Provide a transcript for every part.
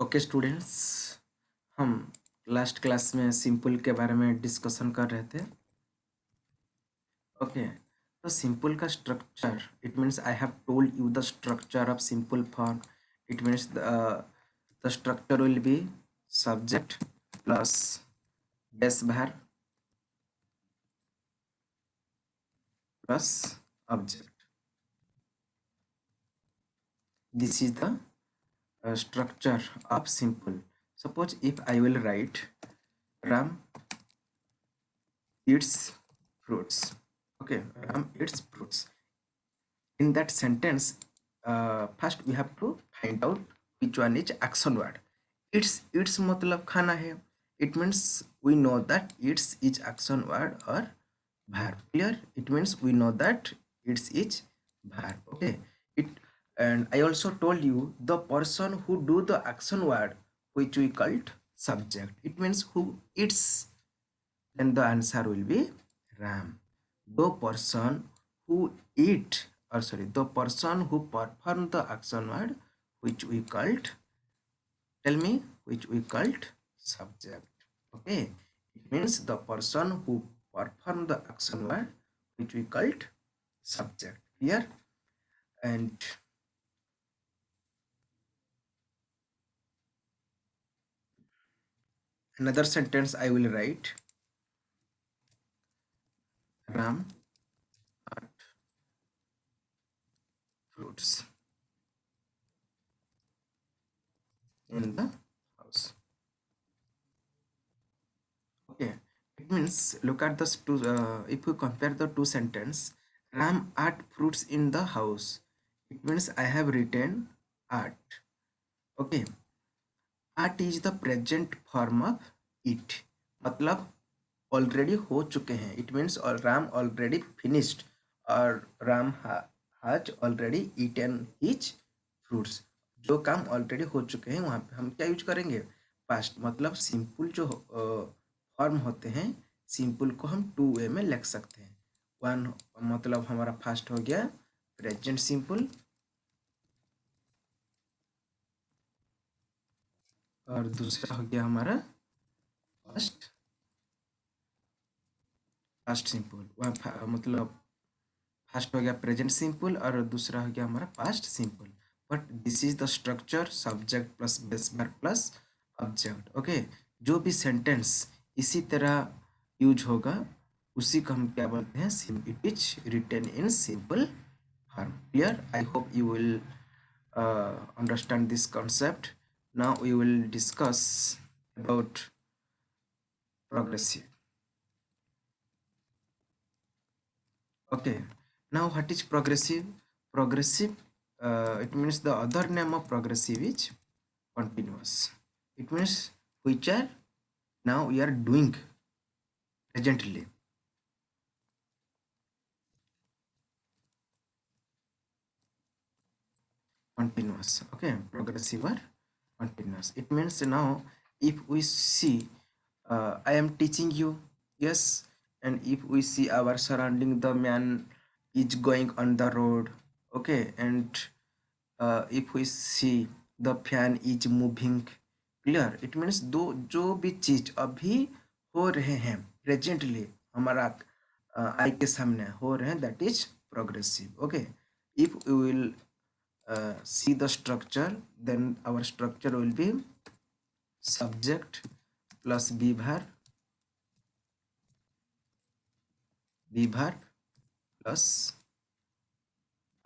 Okay students, हम last class में simple के बारे में डिस्कशन कर रहे थे। ओके, तो सिंपल का structure, it means I have told you the structure of simple form. It means the structure will be subject plus base verb plus object. This is the structure of simple. Suppose if I will write Ram eats fruits. Okay, Ram eats fruits. In that sentence, first we have to find out which one is action word. It's मतलब खाना है. It means we know that it's is action word or verb. Clear? It means we know that it's is verb. Okay. It and I also told you the person who do the action word, which we called subject. It means who eats, then the answer will be Ram. The person who eat, or sorry, the person who perform the action word, which we called, tell me, which we called subject. Okay, it means the person who perform the action word, which we called subject. Clear? And another sentence I will write: Ram ate fruits in the house. Okay, it means look at the two. If we compare the two sentence, Ram ate fruits in the house. It means I have written ate. Okay, ate is the present form of it. मतलब already हो चुके हैं. It means Ram already finished or Ram has already eaten his fruits. जो काम already हो चुके हैं वहाँ पे हम क्या यूज करेंगे? पास्ट. मतलब सिंपल जो फॉर्म होते हैं, सिंपल को हम टू वे में लिख सकते हैं. वन मतलब हमारा फर्स्ट हो गया प्रेजेंट सिंपल, और दूसरा हो गया हमारा पास्ट पास्ट सिंपल. वहाँ मतलब फर्स्ट हो गया प्रेजेंट सिंपल और दूसरा हो गया हमारा past simple. But this is the structure subject plus base verb plus object. Okay, जो भी सेंटेंस इसी तरह यूज होगा उसी को हम क्या बोलते हैं? It is written in simple form. Clear? I hope you will understand this concept. Now we will discuss about progressive. Okay, now what is progressive? Progressive, it means the other name of progressive is continuous. It means which are now we are doing presently. Continuous. Okay, progressive or continuous. It means now if we see I am teaching you, yes, and if we see our surrounding, the man is going on the road. Okay, and if we see the fan is moving. Clear? It means दो जो भी चीज अभी हो रहे हैं presently हमारा आई के सामने हो रहे हैं, that is progressive. Okay, if we will see the structure, then our structure will be subject plus be verb plus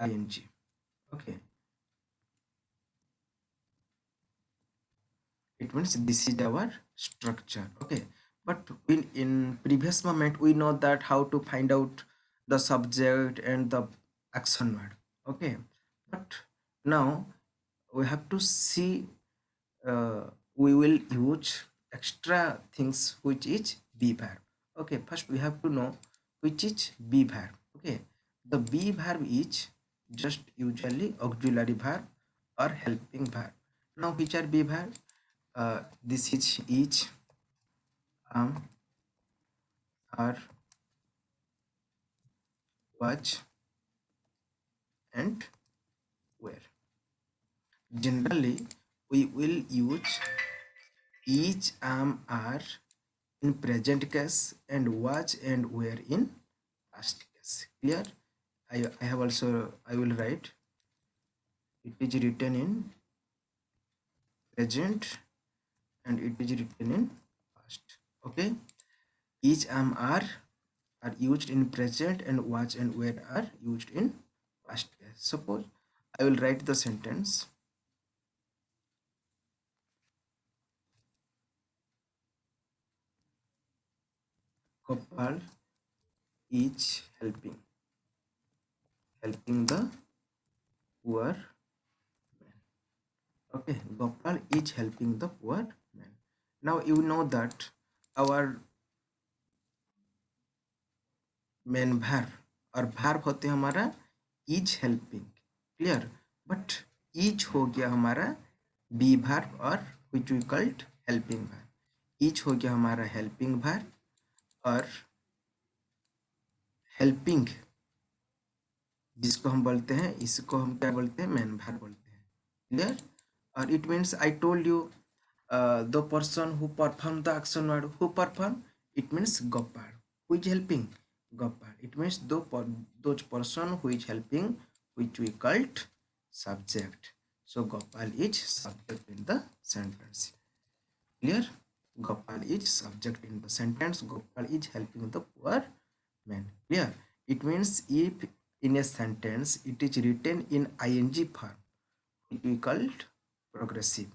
ing. Okay, it means this is our structure. Okay, but in previous moment we know that how to find out the subject and the action word. Okay, but now we have to see, we will use extra things which is be verb. Okay, first we have to know which is be verb. Okay, the be verb is just usually auxiliary verb or helping verb. Now which are be verb? This is each, are, watch, and where. Generally we will use each, am, are in present case and was and were in past case. Clear? I have also, I will write, it is written in present and it is written in past. Okay, each, am, are used in present and was and were are used in past case. Suppose I will write the sentence. Gopal is helping the poor man. Okay, Gopal is helping the poor man. Now you know that our main verb और verb होते हैं हमारा is helping. Clear? But is हो गया हमारा be verb और which we called helping verb. is हो गया हमारा helping verb और helping जिसको हम बोलते हैं, इसको हम क्या बोलते हैं, मेन verb बोलते हैं. क्लियर? और it means I told you the person who performed the action word, who perform, it means Gopal. Who is helping? Gopal. It means those person who is helping, which we called subject. So Gopal is subject in the sentence. Clear? Gopal is subject in the sentence. Gopal is helping the poor man. Clear? It means if in a sentence it is written in ing form, it we called progressive.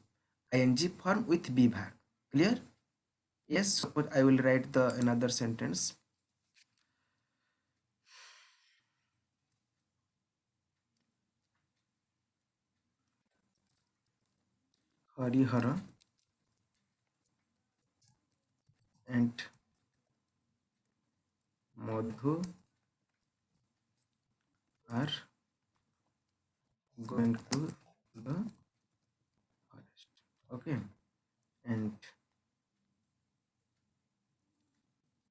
ing form with be verb. Clear? Yes. Suppose I will write the another sentence. Harihara and Madhu are going to the forest. Okay. And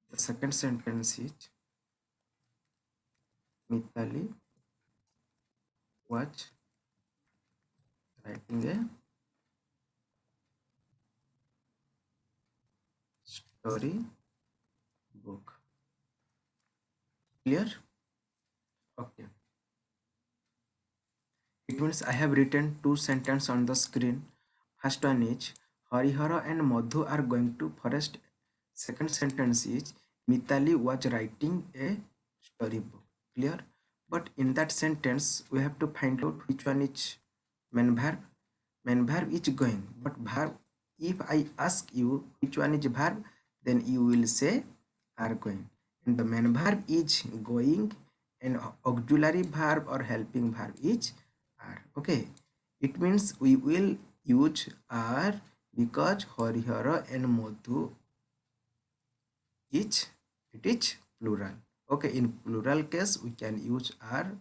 the second sentence is Mitali was writing a story book. Clear? Okay. It means I have written two sentences on the screen. First one is Harihara and Madhu are going to forest. Second sentence is Mitali was writing a storybook. Clear? But in that sentence, we have to find out which one is main verb. Main verb is going. But verb, if I ask you which one is verb, then you will say are going. And the main verb is going and auxiliary verb or helping verb is are. Okay. It means we will use are because Harihara and Madhu it is plural. Okay, in plural case we can use are,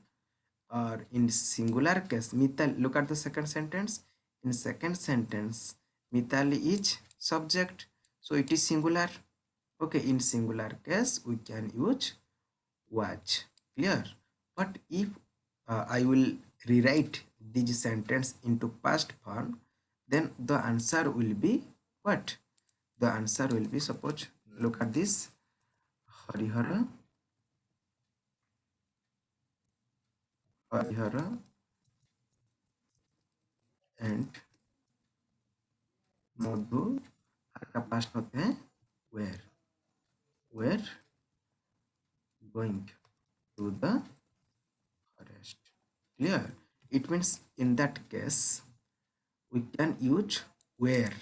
or in singular case Mitali, look at the second sentence. In second sentence Mitali is subject, so it is singular. Okay, in singular case we can use was. Clear? But if I will rewrite this sentence into past form, then the answer will be what? The answer will be, suppose look at this, Harihara and Madhu का past होते हैं were going to the forest. Clear? It means in that case we can use where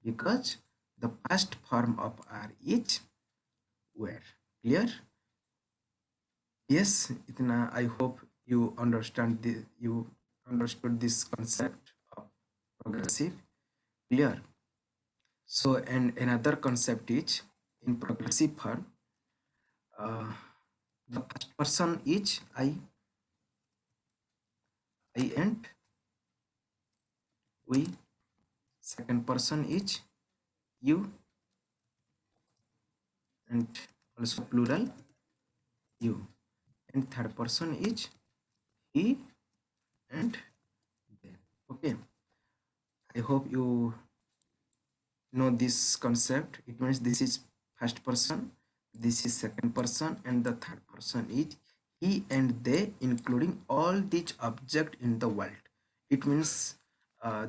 because the past form of are is where. Clear? Yes, itna I hope you understood this concept of progressive. Clear? So, and another concept is in progressive form, uh, the first person is I and we. Second person is you, and also plural you. And third person is he and they. Okay. I hope you know this concept. It means this is first person, this is second person, and the third person is he and they, including all these object in the world. It means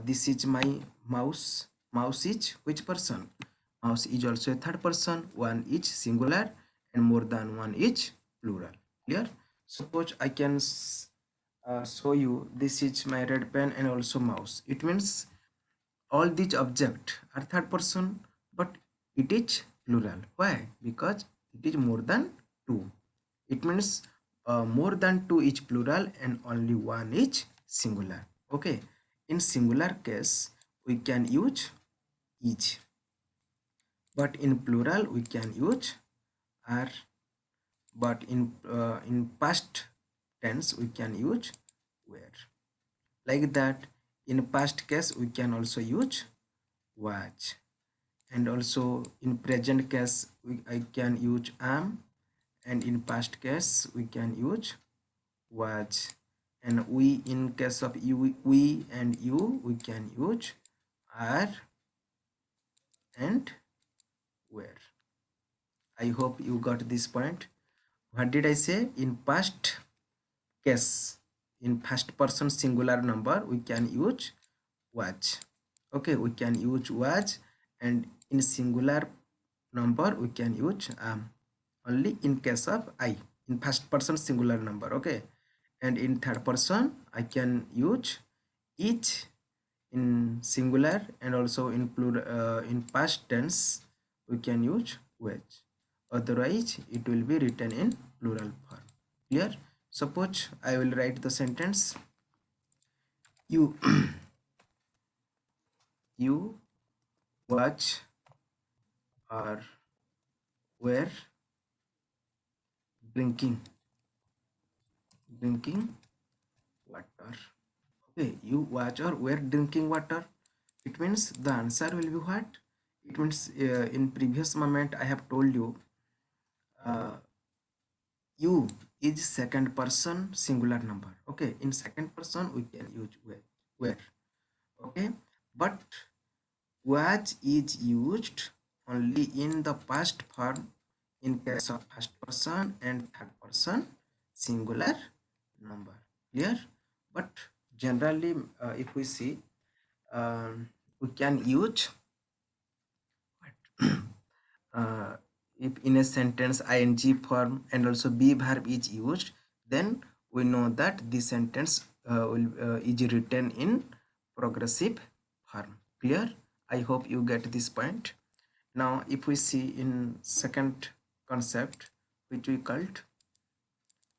this is my mouse. Mouse is which person? Mouse is also a third person. One is singular and more than one is plural. Clear? Suppose I can show you, this is my red pen and also mouse. It means all these objects are third person, but it is plural. Why? Because it is more than two. It means more than two is plural and only one is singular. Okay, in singular case we can use each, but in plural we can use are. But in past tense we can use were. Like that, in past case we can also use was, and also in present case I can use am, and in past case we can use was, and we, in case of you, we and you, we can use are and were. I hope you got this point. What did I say? In past case, in first person singular number we can use was. Okay, we can use was, and in singular number we can use only in case of I, in first person singular number. Okay, and in third person I can use each in singular, and also in plural, in past tense we can use which. Otherwise it will be written in plural form. Clear? Suppose I will write the sentence, you you watch or were drinking water. Okay, you watch or were drinking water. It means the answer will be what? It means in previous moment I have told you uh, you is second person singular number. Okay, in second person we can use were. Okay, but was is used only in the past form in case of first person and third person singular number. Clear? But generally if we see, we can use uh, if in a sentence ing form and also be verb is used, then we know that the sentence is written in progressive form. Clear? I hope you get this point. Now if we see in second concept, which we called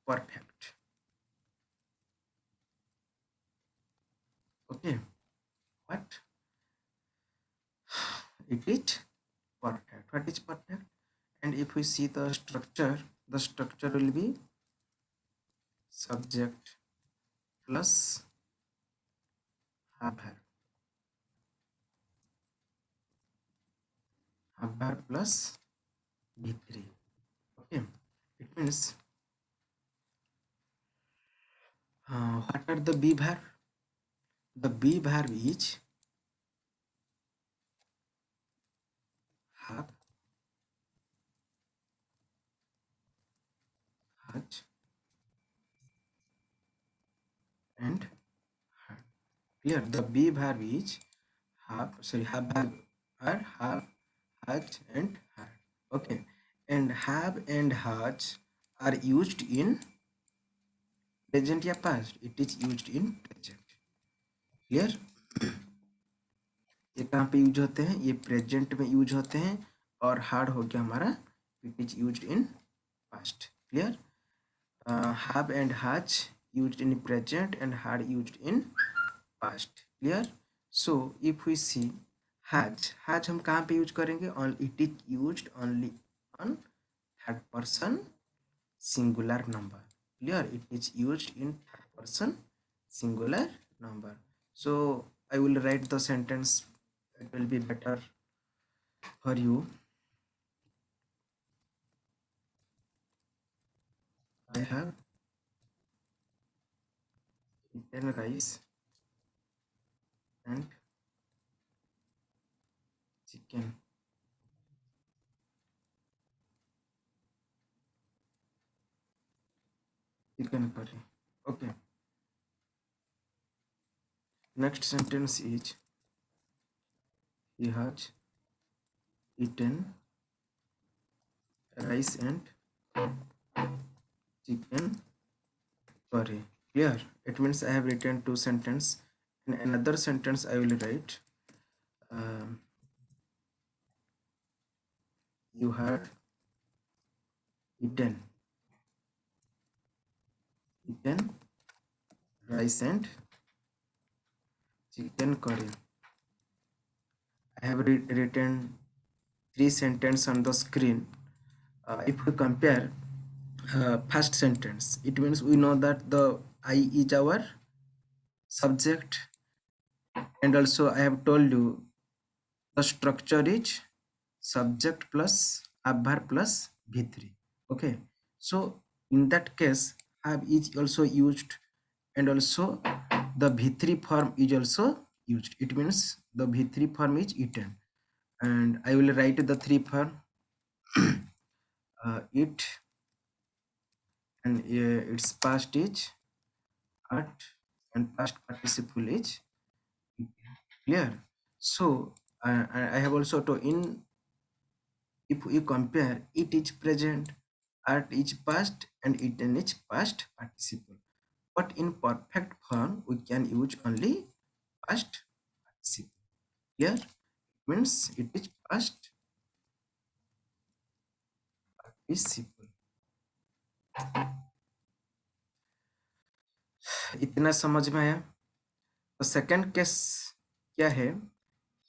perfect. Okay, what it is? Perfect. What is perfect? And if we see the structure will be subject plus verb, verb plus v3. Okay, it means what are the b verb? The b verb is have, has, and had. Clear? The b verb is have, sorry, have verb are have, has, and had. Okay, and have and has are used in present या past. It is used in present. Clear? ये कहाँ पे use होते हैं? ये present में use होते हैं, और हार्ड हो गया हमारा, it is used in past. Clear? Have and has used in present and had used in past. Clear? So if we see has हम कहाँ पे यूज करेंगे? On it is used only on third person singular number. Clear? It is used in third person singular number. So I will write the sentence, it will be better for you. I have eaten rice and chicken, chicken curry. Okay. Next sentence is he has eaten rice and chicken curry. Clear? It means I have written two sentences. In another sentence, I will write um, you had eaten eaten rice and chicken curry. I have written three sentences on the screen. If we compare first sentence, it means we know that the I is our subject, and also I have told you the structure is subject plus adverb plus v3. Okay, so in that case have is also used, and also the v3 form is also used. It means the v3 form is eaten, and I will write the three form. It, and its past is art, and past participle is eaten. Clear? So I have also to in, if you compare, it is present, art is past, and eaten is past participle. But in perfect form, we can use only past participle. Here means it is past participle. इतना समझ में आया? तो second case क्या है?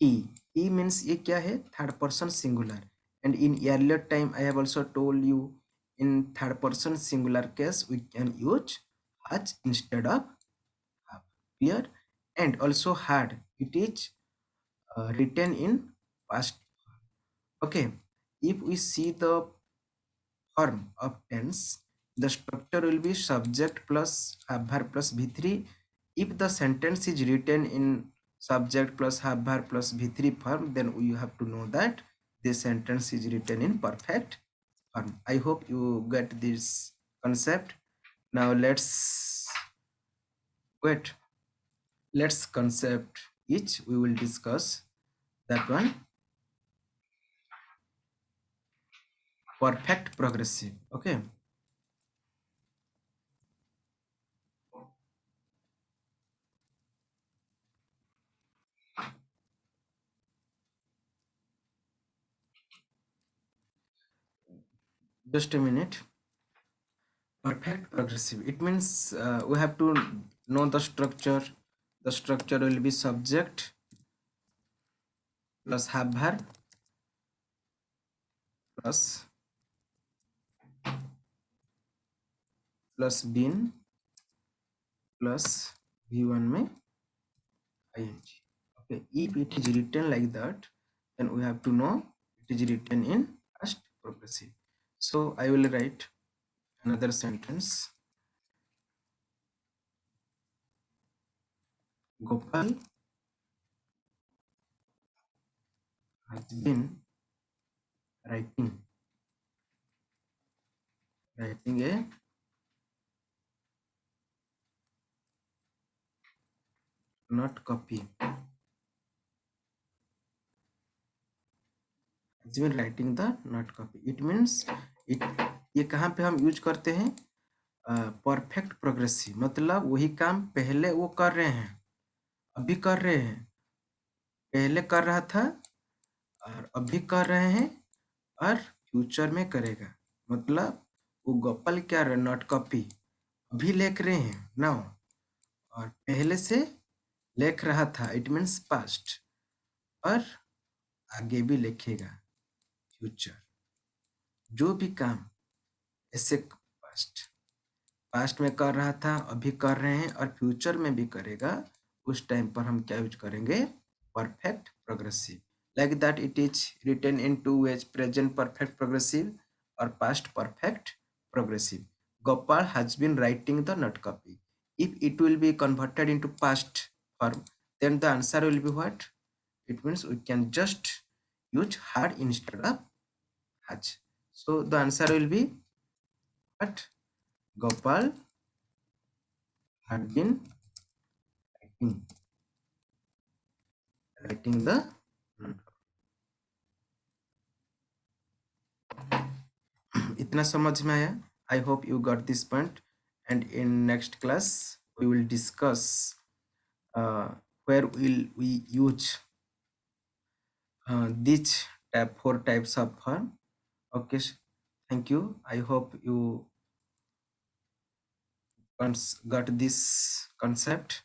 he means ये क्या है? Third person singular, and in earlier time I have also told you, in third person singular case we can use has instead of have. Clear? And also had, it is written in past. Okay, if we see the form of tense, the structure will be subject plus adverb plus v3. If the sentence is written in subject plus adverb plus v3 form, then we have to know that this sentence is written in perfect form. I hope you get this concept. Now let's concept each we will discuss. That one, perfect progressive. Okay, just a minute. Perfect progressive, it means we have to know the structure. The structure will be subject plus adverb plus been plus v1 में ing. Okay, if it is written like that, then we have to know it is written in past progressive. So I will write another sentence. Gopal has been writing a not copy, has been writing the not copy. It means it, ये कहाँ पे हम use करते हैं? Perfect progressive, मतलब वही काम पहले वो कर रहे हैं, अभी कर रहे हैं, पहले कर रहा था और अभी कर रहे हैं और फ्यूचर में करेगा। मतलब वो गप्पल क्या रहे, नॉट कॉपी, अभी लिख रहे हैं नाउ, और पहले से लिख रहा था, इट मीन्स पास्ट, और आगे भी लिखेगा फ्यूचर। जो भी काम ऐसे पास्ट में कर रहा था, अभी कर रहे हैं और फ्यूचर में भी करेगा, उस टाइम पर हम क्या यूज करेंगे? Perfect progressive. Like that it is written in two ways, present perfect progressive और past perfect progressive. Gopal has been writing the not copy. If it will be converted into past form, then the answer will be what? It means we can just use had instead of has. So the answer will be what? Gopal had been writing, writing the इतना समझ में आया? I hope you got this point. And in next class we will discuss uh, where will we use these four types of form. Okay, thank you. I hope you got this concept.